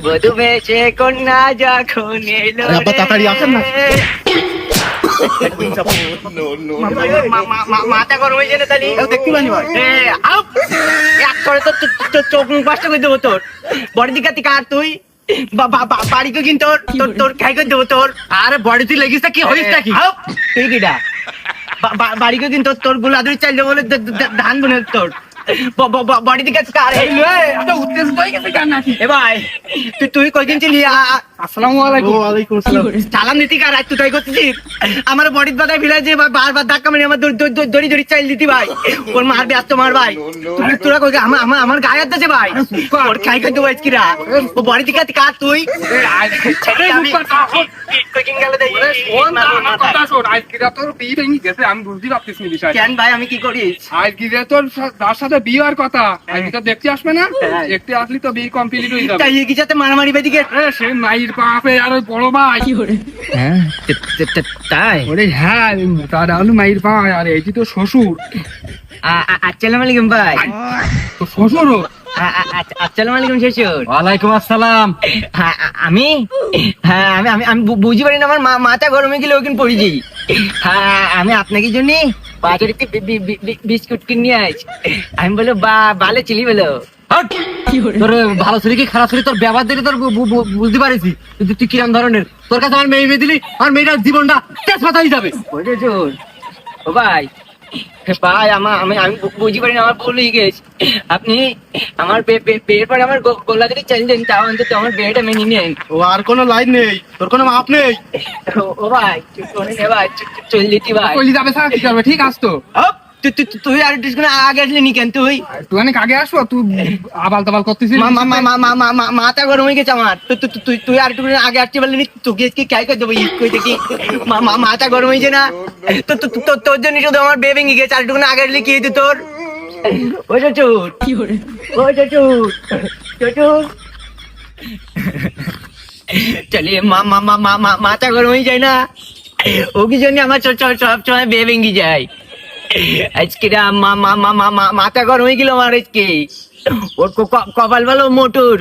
বধূ বেশে কন্যা যখন এলো আরে আব্বা, তাড়াতাড়ি আসেন না। মাথা গরম হয়ে যাবে তাহলে দেখতে পানি ভাই। এক করে তো চোখ মুখ পাঁচটা করে দেবো তোর বড় দিকে কার তুই বাড়িকে কিন্তু তোর খাই করে দেবো তোর আরে বডি তুই লেগিস কি হইস নাকি তুই কিটা বাড়িকে কিন্তু তোর গুলাদুরি চাইলে বলে ধান বনে তোর বডি দিকে কার উত্তেজ হয়ে গেছে কার নাকি এ ভাই তুই কয়দিন ছিলি আসসালামু আলাইকুম। ওয়ালাইকুম আসসালাম। সালাম নীতি কার তুই তাই করতেছিস আমার বডির বাদায় ভিড়ায় যে বারবার ধাক্কা মেরে আমার দড়ি দড়ি চাইল দিতি ভাই ওর মার ব্যস্ত মার ভাই তোরা কই আমার গায়ে হাত দিয়েছে ভাই ওর খাই খাই দেবো আজকিরা ও বডি দিকে কার তুই আমি বুঝতে পারতেছি না বিষয় কেন ভাই আমি কি করিস আজকে তোর তার সাথে বিয়ে হওয়ার কথা আজকে তো দেখতে আসবে না দেখতে আসলি তো বিয়ে কমপ্লিট হয়ে যাবে তাই কি যাতে মারামারি বেদিকে সে মায়ের পাপে আর ওই বড় ভাই হ্যাঁ তাই ওরে হ্যাঁ তার হলো মায়ের পা আর এই যে তো শ্বশুর আসসালামু আলাইকুম ভাই তো শ্বশুরও আসসালামু আলাইকুম শ্বশুর ওয়ালাইকুম আসসালাম আমি হ্যাঁ আমি বুঝি পারি না আমার মাথা গরমে গেলে ওখানে পড়েছি হ্যাঁ আমি আপনাকে জন্য বাজারে বিস্কুট কিনে আইছি আমি বলো ভালো ছিলি বলো তোর ভালো ছেলে কি খারাপ ছেলে তোর ব্যবহার দেখে তোর বুঝতে পারিস তুই কিরম ধরনের তোর কাছে আমার মেয়ে দিলি আমার মেয়েটার জীবনটা তেজ পাতাই যাবে ওরে জোর ও ভাই ভাই আমি বুঝি পারি না আমার ভুল হয়ে গেছে আপনি আমার বিয়ের পরে আমার গোলা থেকে চালিয়ে দেন তাও অন্তত আমার বিয়েটা মেনে নেন ও আর কোনো লাইন নেই, তোর কোনো মাপ নেই। ও ভাই শোনেন ভাই চল দিতি ভাই কইলি যাবে স্যার কি করবে ঠিক আছ তো তুই আর একটু আগে আসলি নি কেন তুই তুই অনেক আগে আসবো তুই আবাল তাবাল করতেছিস মাথা গরম হয়ে গেছে আমার তুই আর একটু আগে আসতে পারলি নি তোকে কি খাই করে দেবো ঈদ কই দেখি মাথা গরম হয়েছে না তোর জন্য শুধু আমার বে ভেঙে গেছে আর একটু আগে আসলে কি হইতো তোর ওই চচুর ওই চচুর চচুর চলে মাথা গরম হয়ে যায় না ও কি জন্য আমার সব সময় বে ভেঙে যায় আজকে মাথা গরম হয়ে গেল আমার আজকে ওর কপাল ভালো মোটর